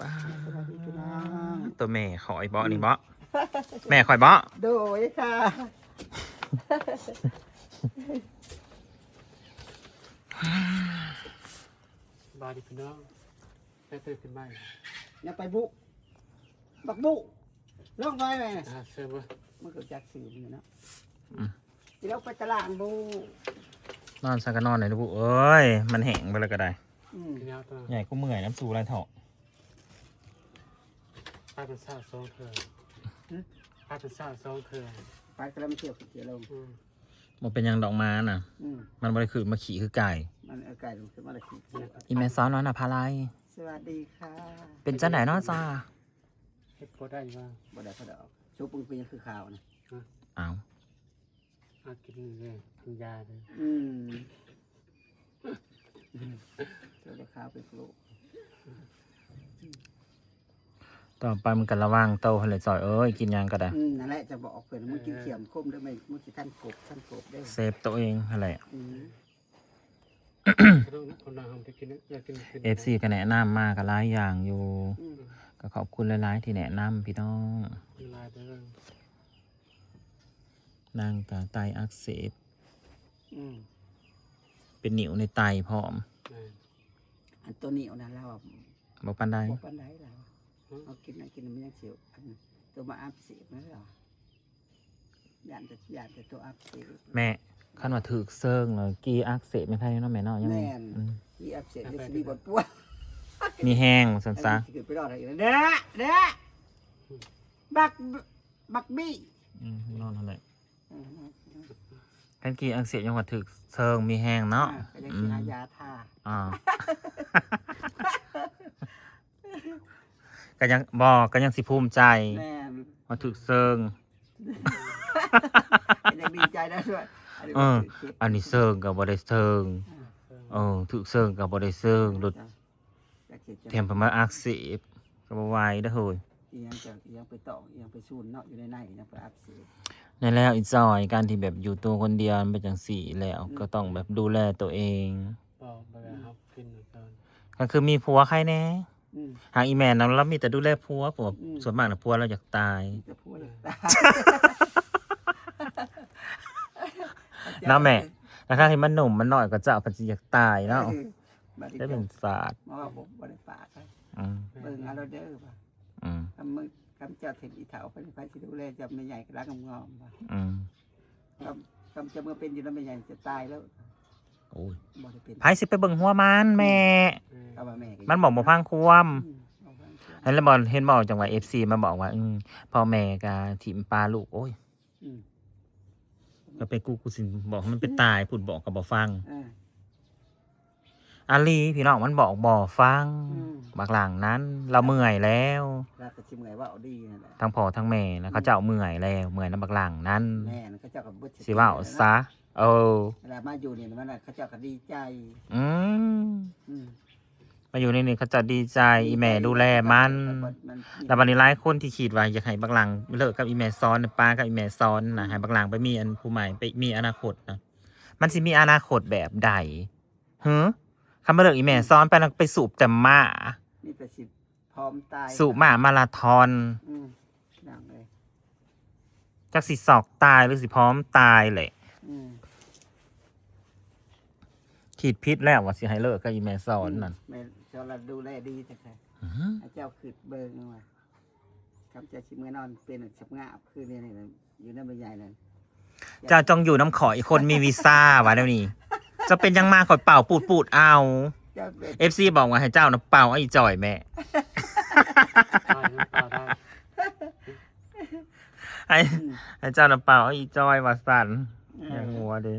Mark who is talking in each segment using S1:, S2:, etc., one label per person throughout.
S1: ป้า
S2: สวัสดีพี่น้อง
S1: ตัวแม่ขอยบ่นี่บ่แม่ขอยบ่
S2: โดยค่ะ
S3: บาดีพี่น้องแค่ตื่นขึ้นมา
S2: อย่าไปบุบักบุลงไปไหม
S3: เชื่อว่า
S2: มันก็จักสื่ออยู่เนาะที่เราไปตลาดบุ
S1: นอนสักก็นอนหน่อยลูกเอ้ยมันแห้งไปแล้วก็ได้
S3: พี่น้องตัว
S1: ใหญ่ก็เมื่อยน้ำสูไรเถาะ
S3: ป้าเป็นสาวสองเถื่อนป้าเป็นสาวสองเถื่อน
S2: ไปก็แล้วไม่เที่ยวเที่ยวลง
S1: มันเป็นหยังดอกมาน่ะ มันบริคือมาขี่คือไก่
S2: มันไก่ลงขึ้นมาเลยคือ
S1: อีแม่ซ้อนน้อยน่ะพาไล
S2: สวัสดีค่ะ
S1: เป็นจ้าไหนเนาะจ้า
S3: เฮ็ดพอได้ว่า
S2: บ่ได้พอดอกชูปึงปีคือข่าวนะ
S1: อ้าว
S3: อากินเลยกินยาเลย
S2: เจ้าได้ข่าวไปกลูก
S1: ต่อไปมันกันระวังโตทะเลจอยเอ้ยกินหยังก็ได้
S2: นั่นแหละจะบอกเพื่อนมึงกินเขียมคมได้ไหมมึงกินท่านกบได้
S1: เซฟตัวเองอะไร
S3: ต้องคนนำไปกินอยากกิน
S1: FC ก็แนะนำมาก็หลายอย่างอยู่ก็ขอบคุณหลายๆที่แนะนำพี่น้อง
S3: ลายเด้อน
S1: างกะไตอักเสบ
S2: อืม
S1: เป็นนิ่วในไตพร้อม
S2: อันตัวเหนียวนะเรา
S1: บ่ปานใด
S2: บ่ปันไดเราเอากินนะกินมันยังเสียวอันตัวมาอัพเสียนั่นหรอยานจะตัวอัพเสีย
S1: แม่คันว่าถึกเซิงเลยกีอักเสบไม่ใช่เนาะแม่เนาะยังไง
S2: แม่น ที่อัพเสียได้สิบทปัว
S1: มีแห้งสันซะ
S2: สิเกิดไปรอดอะไรเด้อบักบี้
S1: นอนอะไรคันกีอักเสบยังว่าถึกเซิงมีแห้งเนาะ
S2: ก็ยังสิหายาทา
S1: อ่า ก็ยังบอกก็ยังสิภูมิใจ
S2: แม่น
S1: ว่าถึกเซิง
S2: ยังดีใจได้ด้วย
S1: อันนี้เซิงกับบ่ได้เซิงถึกเซิงกับบ่ได้เซิงหลุดเทมพมาอักเสบก็บ่ไหวเด้อเฮ้ย
S2: ยังไปต่อยังไปซูนเนาะอยู่ในยังไปอัพเสีย
S1: นั่นแล้วอีจอยการที่แบบอยู่ตัวคนเดียวมันเป็นจังสี่แล้วก็ต้องแบบดูแลตัวเอง
S3: บอกไปครับกินเหมือนกัน
S1: ก็คือมีผัวใครแน่หากอีแมนเรามีแต่ดูแลผัวผมส่วนมากนะผัวเราอยากตาย
S2: จะพูดตา
S1: เนาะแม่แล้วถ้าให้มันหนุ่มมันหน่อยก็จะเอาไปอยากตายเนาะได้เป็นศาสตร์
S2: มาว่าผมบริปากไป
S1: อืม
S2: เบิ่งอาราเดอร์ป่ะ
S1: อืม
S2: คำเจ้าเทพอีเถาเป็นไฟสิดูแลจะไม่ใหญ่กระงงอมป่ะ
S1: อืม
S2: คำจะเมื่อเป็นอยู่แล้วไม่ใหญ่จะตายแล้ว
S1: โอ้ย
S2: บ่ได้เป็น
S1: ไผสิไปเบิ่งหัวมันแม่
S2: เอาว่าแม่
S1: มันบอกบ่พังความเห็นแล้วบอกเห็นบอกจังหวะ FC มาบอกว่าพ่อแม่กะถิ่มปลาลูกโอ้ยก็เป็นกูสิบอกให้มันไปตายพูดบอกก็บ่ฟังอาลีพี่น้องมันบอกบ่ฟังบักหลังนั้น เราเมื่อยแล้ว
S2: แล้วก็ชิมไงว่าเอาดีนั่นแหละ
S1: ทั้งพ่อทั้งแม่นะเขาเจ้าเมื่อยแล้วเมื่อยน้ำบักหลังนั้น
S2: แม่เขาเจ้ากับบุตร
S1: สิว่าเอาซะเออ
S2: เวลามาอยู่เนี่ยมันเขาเจ้าก็ดีใจ
S1: มาอยู่ในนี้เขาจะดีใจอีแม่ดูแลมันแต่วันนี้หลายคนที่คิดว่าอยากให้บักหลังเลิกกับอีแม่ซ้อนป้ากับอีแม่ซ้อนนะให้บักหลังไปมีอันผู้ใหม่ไปมีอนาคตนะมันสิมีอนาคตแบบใดคำว่าเลิกอีแม่ซ้อนไปแล้วไปสูบแต่หมา
S2: นี่แต่สิพร้อมตาย
S1: สูบหมามาราธอน
S2: ดังเลย
S1: จักสิสอกตายหรือสิพร้อมตายเลยคิดพิษแล้วว่าสิให้เลิกกับอีแม่ซ้อนนั่น
S2: แม่เจ้าเราดูแลดีแต่ค่ะเจ้าขืดเบิ่งมาคำเจ้าชิมเงินนอนเป็นสับงาบคือเนี่ยอยู่นั่นเป็นใหญ่นั่น
S1: เจ้าจงอยู่น้ำขออีกคนมีวีซ่าวะเดี๋ยวนี้ จะเป็นยังมาขอยเป่าปูดเอา FC บอกว่าให้เจ้านะเป่าไอ้จ่อยแม่ ให้เจ้านะเป่าไอ้จอยว่าสั่นอย่างงัวเด้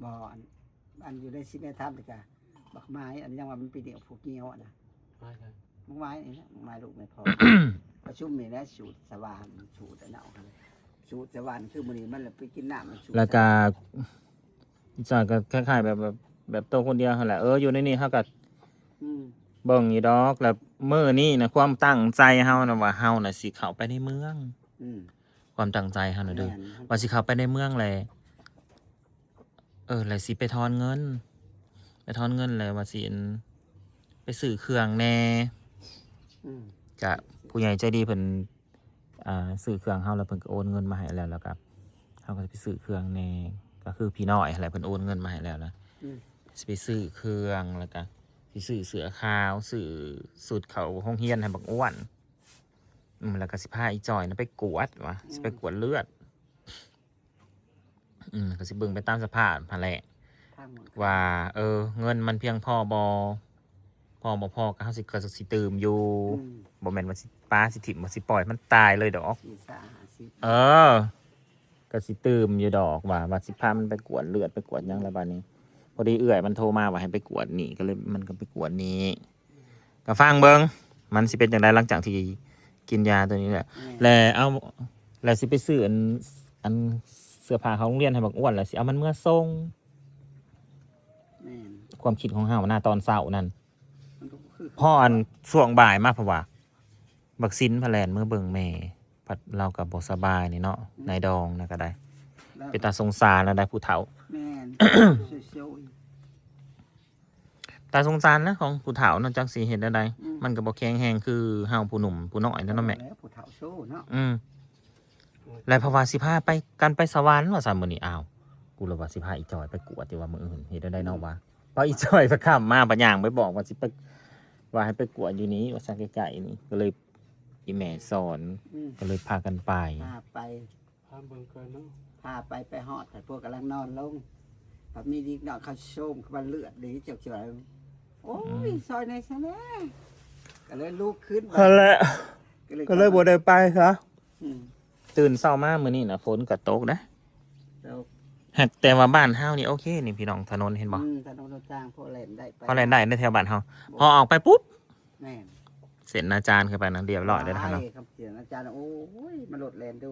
S2: บ่อันอยู่ในชิ้นในถ้ำเลยค่ะบักไม้อันนี้ยังว่ามันเป็นเดี่ยวผูกเงี้ยวนะบักไม้นี่บักไม้ลูกไม่พอประชุมนี่นะสูตรสว่านสูตรเนาสูตรสว่านคือมันนี่มันไปกินน้ำมันสูตร
S1: แล้วก็จอยก็คล้ายๆแบบตัวคนเดียวแหละอยู่ในนี้เฮาก็เบิ่งอยู่ดอกแล้วมื้อนี้นะความตั้งใจเฮานะว่าเฮาน่ะสิเข้าไปในเมืองความตั้งใจเฮาน่ะเด้อว่าสิเข้าไปในเมืองแหละแล้วสิไปทอนเงินเลยว่าสิไปซื้อเครื่องแน่
S2: อืม
S1: จะผู้ใหญ่ใจดีเพิ่นซื้อเครื่องเฮาแล้วเพิ่นก็โอนเงินมาให้แล้วครับเฮาก็จะไปซื้อเครื่องแน่ก็คือพี่น้อยอะไรเพิ่นโอนเงินมาให้แล้วนะ
S2: อืม
S1: สิไปซื้อเครื่องแล้วก็สิซื้อเสื้อขาวซื้อสูตรเขาห้องเฮียนให้บักอ้วนแล้วก็สิพาอีจอยนะไปกวดวะสิไปกวดเลือดก็สิเบิ่งไปตามสภาพพะแหละ
S2: ทางหมด
S1: ว่าเงินมันเพียงพอบ่พอก็เฮาสิตื่มอยู่
S2: อืม
S1: บ่แม่นว่าสิป้าสิถิ่มว่าสิปล่อยมันตายเลยดอก
S2: สี่สาสิบ
S1: ก็สิตื่มอยู่ดอกว่าสิพามันไปกวดเลือดไปกวดหยังแล้วบัดนี้ พอดีเอื่อยมันโทรมาว่าให้ไปกวดนี่ก็เลยมันก็ไปกวดนี้ก็ฟังเบิ่งมันสิเป็นจังไดหลังจากที่กินยาตัวนี้แหละแล้วสิไปซื้ออันเสื้อผ้าของโรงเรียนให้บักอ้วนแล้วสิเอามันเมื่อส่ง
S2: แม่น
S1: ความคิดของเฮาหน้าตอนเช้านั่น
S2: มันก็คือ
S1: พ่ออันช่วงบ่ายมากเพราะว่าบักซินพะแลนเมื่อเบิ่งแม่พัดเรากับบสบายนี่เนาะนายดองนะก็ได้
S2: แล้ว
S1: เป็นตาสงสารแล้วได้ผู้เฒ่า
S2: แม่น เชียว
S1: ตาสงสารนะของผู้เฒ่าเนาะจักสิเฮ็ดได้
S2: อืม
S1: มันก็บ่แข็งแรงคือเฮาผู้หนุ่มผู้น้อยนั่นเนาะแม่
S2: แล้วผู้เฒ่าโซ่เนาะ
S1: แล้วเพราะว่าสิพาไปกันไปสวรรค์ว่าซั่นมื้อนี้อ้าวกูเลยว่าสิพาอีจอยไปกวดอยู่ว่ามื้ออื่นเฮ็ดได้เนาะว่าพออีจอยไปข้ามมาปะย่างไปบอกว่าสิไปว่าให้ไปกวดอยู่นี้ว่าซั่นใกล้ๆนี่ก็เลยอีแม่สอน
S2: อืม
S1: ก็เลยพากันไป
S2: พาไป
S3: พาเบิ่งก่อนเนาะ
S2: พาไปฮอดแต่พวกกำลังนอนลงแบบมีดีเนาะเขาโชมเขาเลือดดีเจียวๆโอ้ยซอยในซะแน่ก็เลยลุกขึ้น
S1: นั่นแหละก็เลยบ่ได้ไปครับ
S2: อืม
S1: ตื่นเช้ามามื้อนี้นะฝนก็ตกนะ
S2: แล้ว
S1: หากแต่ว่าบ้านเฮานี่โอเคนี่พี่น้องถนนเห็นบ่
S2: ถนนเราจ้างพวกเล่นได้ไป
S1: พอแล่นได้ในแถวบ้านเฮาพอออกไปปุ๊บ
S2: แม่น
S1: เสร็จอาจารย์ขึ้นไปนะเรียบร้อยได้แล้วเนาะ
S2: ไปคำเสียงอาจารย์โอ้ยมาโหลดแลนดู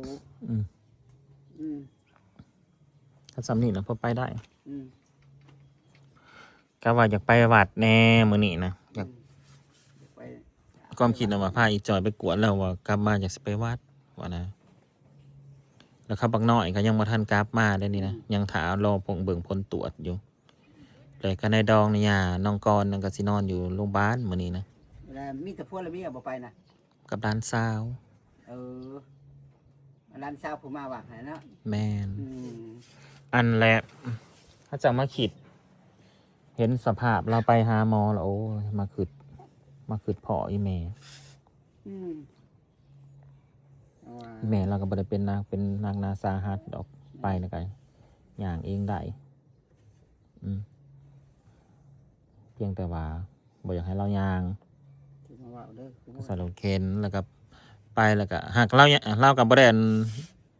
S1: อืม
S2: อืม
S1: ถ้าสำนี่นะพอไปได้
S2: อืม
S1: ก็ว่าอยากไปวัดแน่มื้อนี้นะอยาก
S2: ไป
S1: ความคิดนะว่าพาอีจอยไปกวดแล้วว่ากลับมาอยากสิไปวัดว่านะแล้วเขาบักน้อยก็ยังบ่ทันกลับมาได้นี่นะยังถารอผลเบิ่งผลตรวจอยู่แต่ก็ในดองนี่ย่าน้องกรนั่นก็สินอนอยู่โรงพยาบาลมื้อนี้นะ
S2: เวลามีแต่พวกละมีบ่ไปนะ
S1: กับร้านสาว
S2: เออร้านเช้าผมมาว่ะเนาะ
S1: แม่น
S2: อืม
S1: อันแหละถ้าจะมาคิด เห็นสภาพเราไปหาหมอแล้วโอ้ยมาคืดพ่ออีแม่
S2: อืมเอาว่า
S1: อีแม่เราก็บ่ได้เป็นนางนาสาหัสดอกไปนะไกอย่างเองได้เพียงแต่ว่าบ่อยากให้เราย่าง
S2: ที่มาว่าเด้อ
S1: ก็ใส่รถเข็นแล้วก็ไปแล้วก็หากเราก็บ่ได้อัน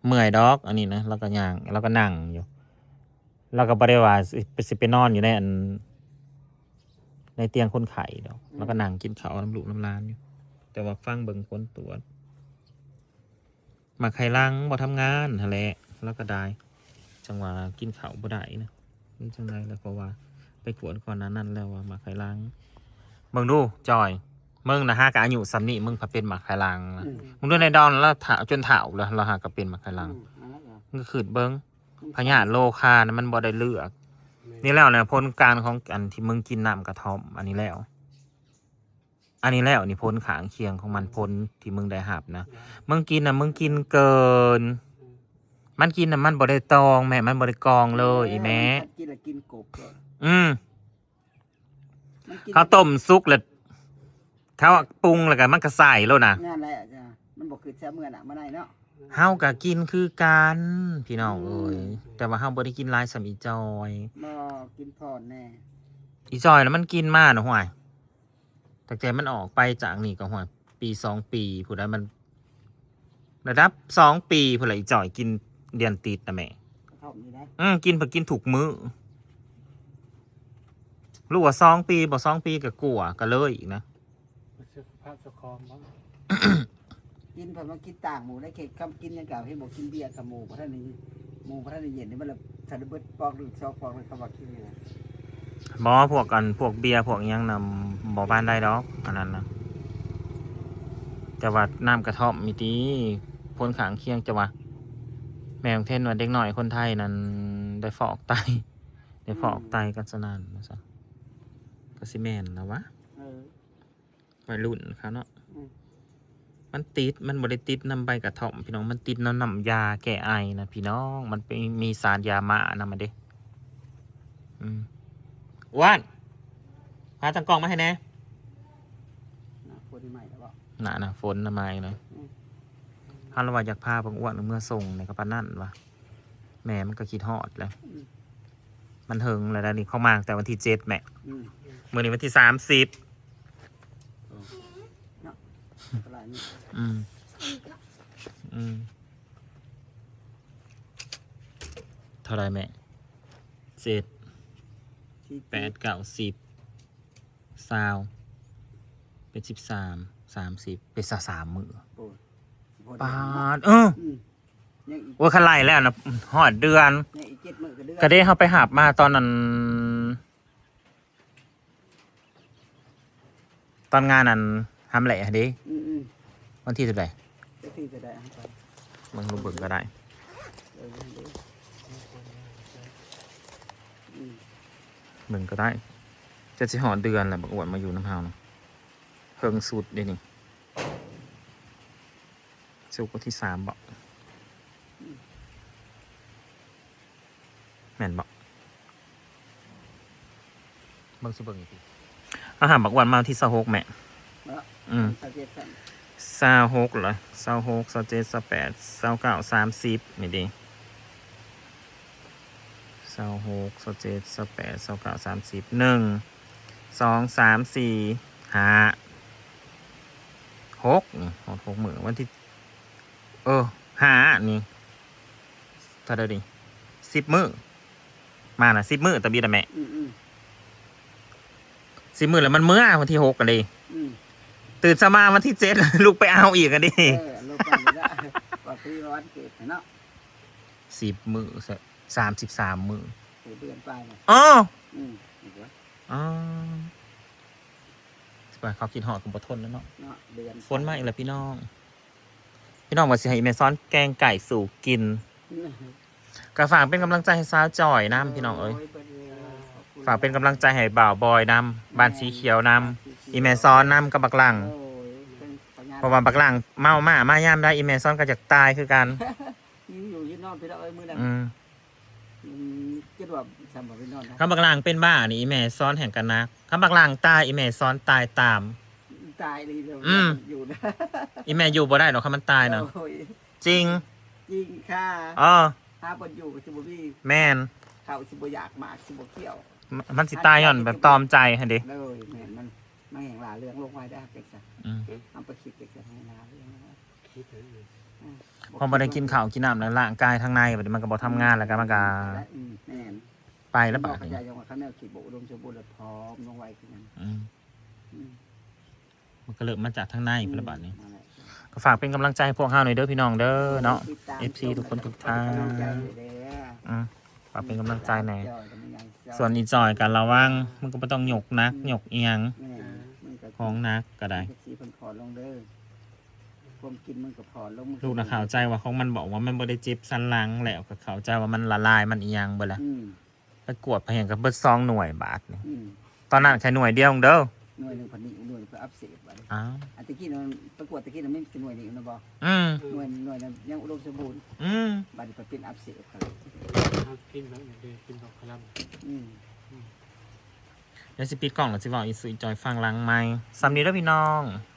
S1: เมื่อยดอกอันนี้นะเราก็ย่างเราก็นั่งอยู่เราก็บ่ได้ว่าสิไปนอนอยู่ในอันในเตียงคนไข้ดอกแล้วก็นั่งกินข้าวน้ำลูกน้ำลานอยู่แต่ว่าฟังเบิ่งผลตรวจมาไข่ลังบ่ทำงานหั่นแหละแล้วก็ได้จังหวะกินข้าวบ่ได้นะนี่จังไดแล้วก็ว่าไปกวดก่อนนั้นแล้วว่ามาไข่ลังเบิ่งดูจอยมึงนะฮะกะอายุสำนี่มึงพาเป็นหมากไข่ลังนะมึงดูในดอนแล้วถาจนเฒ่าแล้วเราหากะเป็นหมากไข่ลังมึงก็ขืดเบิ่งพญาธิโลคานะมันบ่ได้เลือกนี่แล้วนะผลการของอันที่มึงกินน้ำกระท่อมอันนี้แล้วนี่ผลขางเคียงของมันผลที่มึงได้หับนะมึงกินนะมึงกินเกิน มันกินนะมันบ่ได้ตองแม่มันบ่ได้กองเลยอีแม่
S2: กินแล้วกินกบเลย มันกิน
S1: เขาต้มซุกแล้วเขาปรุงแล้วก็มันก็ใส่แล้วนะ
S2: งานอะไรอ่ะจ้ะมันบอกคือแซ่บเมื่อน่ะมาได้เนาะ
S1: เฮาก็กินคือกันพี่น้องเอ้ยแต่ว่าเฮาบ่ได้กินหลายสำอีจอย
S2: บ่กินพอแน่
S1: อีจอยแล้วมันกินมาน่ะห่วยแต่ใจมันออกไปจากนี่ก็ห่วยปี2ปีผู้ใดมันระดับ2ปีผู้ใดอีจอยกินเดือนติดนะแม่
S2: กระท่อมนี่ได้
S1: กินเพื่อกินถูกมื้อรู้ว่า2ปีบ่2ปีก็กลัวก็เลยอีกนะ
S3: เสื้อผ้าเจ้าของบ่
S2: กินเพิ่นมากินต่างหมูได้เค้กคำกินอย่างเก่าให้บอกกินเบียร์กับหมูพระท่านนี่หมูพระท่านนี่เย็นนี่มันละสันเบิดปอกหรือซอกปอกเลยคำว่ากินนี่นะ
S1: บ่พวกกันพวกเบียร์พวกอิหยังนำบ่บ้านได้ดอกอันนั้นนะแต่ว่าน้ำกระท่อมมีตีผลขางเคียงจะว่าแม่ของเทนว่าเด็กหน่อยคนไทยนั้นได้ฟอกไตได้ ฟอกไตกันสนั่นนะซะก็สิแม่นนะวะ
S2: เออ
S1: วัยรุ่นเขาเนาะ
S2: อืม
S1: มันติดมันบริติดน้ำใบกระท่อมพี่น้องมันติดน้ำยาแก้ไอนะพี่น้องมันเป็นมีสารยามานะมันเด้อ้วนพาตังกล้องมาให้แน่
S2: คนใหม่แล้วบ่
S1: น่ะฝนนะไม้เนาะ
S2: อืม
S1: ฮัลโหลว่าอยากพาบังอ้วนเมื่อส่งในกระปานนั่นวะแม่มันก็คิดฮอดแล้ว
S2: อืม
S1: มันเฮิงแล้วนะนี่เข้ามาตั้งแต่วันที่7แม่
S2: อืม
S1: มื้อนี้วันที่30
S2: ตลาดนี่
S1: เท่าไรแม่7
S2: ที่
S1: 8 9 10 20เป็น13 30เป็น3 มื้อ
S2: โอ้ยสิบ่
S1: ปา
S2: ได้
S1: ด
S2: อืมยังอีก
S1: ว่าขไล่แล้วนะฮอดเดือน
S2: ยังอีก7 มื้อก็เดือน
S1: ก็ได้เขาไปหาบมาตอนนั้น ตอนงานนั้นทำแหละเดิ
S2: อืม
S1: วันที่เท่าไหร่
S2: จะที่จะได้ให้ไป
S1: มึงรู้เบิ่งก็ได้
S2: เออเดี๋ยวอืม
S1: เบิ่งก็ได้ จะสิหอดเดือนแหละบักอวดมาอยู่น้ำเฮาเนาะเฮิงสุดเดี๋ยวนี้สุกวันที่3บอกแม่นบอกเบิ่งสิเบิ่งอีกทีอาหารบักอวดมาวันที่26แม่
S2: แล้ว
S1: 26
S2: สังเกตสั่น
S1: เหรอ26 27 28 29 30นี่ดิ26 27 28 29 30 1 2 3 4 5 6นี่6มื้อวันที่5นี่เท่าใดดิ10 มื้อมาน่ะ10 มื้อตะบีดะแม่
S2: อืม
S1: 10 มื้อแล้วมันมื้อวันที่6กันดิ
S2: อืม
S1: ตื่นเช้ามาวันที่7 ลูกไปเอาอีกกันดิ
S2: ลบกันได้ว่าพี่ร้อนเกิดเนาะ
S1: 10 มื้อ33 มื้อ
S2: โอ้เดือนไปเนาะ
S1: อ๋อ
S2: อีกว่า
S1: อ๋อสบายเขาคิดหอดกับบ่ทนแล้วเนาะ
S2: เนาะเดือน
S1: ฝนมาอีกแล้วพี่น้อง พี่น้องว่าสิให้แม่ซ้อนแกงไก่สู่กินก็ฝากเป็นกำลังใจให้สาวจอยน้ำพี่น้องเอ้ยฝากเป็นกำลังใจให้บ่าวบอยน้ำบ้านสีเขียวน้ำอีแม่ซ้อนน้ำกับบักหลังเพราะว่าบักหลังเมามาย่ามได้อีแม่ซ้อนก็จะตายคือกัน
S2: ยืนอยู่ยืนนอนไปแล้วเอ้ยมือนั้น คิดว่าสำหรับไปนอนนะ
S1: คำบักหลังเป็นบ้านี่อีแม่ซ้อนแห่งกันนะคำบักหลังตายอีแม่ซ้อนตายตาม
S2: ตายเลยเดี๋ยว
S1: อืม
S2: อยู่นะ
S1: อีแม่อยู่บ่ได้หรอกคำมันตายเนาะ
S2: โอ้ย
S1: จริง
S2: จริงค่ะ
S1: อ๋อ
S2: ถ้าบนอยู่กับสิบวี่
S1: แม่น
S2: เขาสิบอยากมากสิบเขี้ยว
S1: มันสิตายย่อนแบบตอมใจฮะดิ
S2: เลยแม่นมันแห่งหลาเรื่องลงไว้ได้เก็กซะ
S1: อืม
S2: เอาไปคิดเก็กซะให้หลาเรื่อง
S3: คิดถึงอยู่
S1: พอมาได้กินข้าวกินน้ำแล้วร่างกายทางในบัดนี้มันก็บ่ทำงานแล้วก็มันก็
S2: แม่น
S1: ไปแล้ว
S2: บ
S1: บั
S2: อก
S1: ด
S2: กระ
S1: นี้
S2: จายยังว่าเขาแนวขีดบุอุดมสมบูรณ์และพร้อมลงไว้คือนั้น
S1: อืม
S2: อืม
S1: มันก็เริ่มมาจากทางในไปแล้วบัดนี้
S2: นั่นแหละ
S1: ก็ฝากเป็นกำลังใจให้พวกเฮาหน่อยเด้อพี่น้องเด้อเนาะ
S2: ติดตาม
S1: FC ทุกคนทุกท่าน
S2: กำลังใจอยู่เด้อ
S1: ฝากเป็นกำลังใจหน่อย
S2: จอยก็ไม่ยังจอย
S1: ส่วนอีจอยกันระวังมันก็บ่ต้องหยกนักหยกเอียง
S2: แม่มันก็
S1: ของนักก็ได้
S2: สีเพิ่นพอลงเด้อความกินมันก็พอลง
S1: ลูกนะเข้าใจว่าของมันบอกว่ามันบ่ได้เจ็บสันหลังแล้วก็เข้าใจว่ามันละลายมันอีหยังเบิดละ
S2: อืม
S1: ไปกวดไปเห็นกับเบิด2หน่วยบาทนี่
S2: อืม
S1: ตอนนั้นแค่หน่วยเดียวเด้อ
S2: หน่วยหนึ่งพันนี่หน่วยเพื่ออัพเสบบัดนี้
S1: อ้าว
S2: อันตะกี้มันประกวดตะกี้มันไม่เป็นหน่วยนี่นะบ่
S1: อืม
S2: หน่วยนั้นยังอุดมสมบูรณ์
S1: อืม
S2: บัดนี้ไปเป็นอัพเสบครับ
S3: กินแบบนี้เลยกินดอกคลัม
S2: อืม
S1: เดี๋ยวสิปิดกล่องแล้วสิบอกอีสุอีจอยฟังหลังไม้ซ้ำนี้เด้อพี่น้อง
S2: อ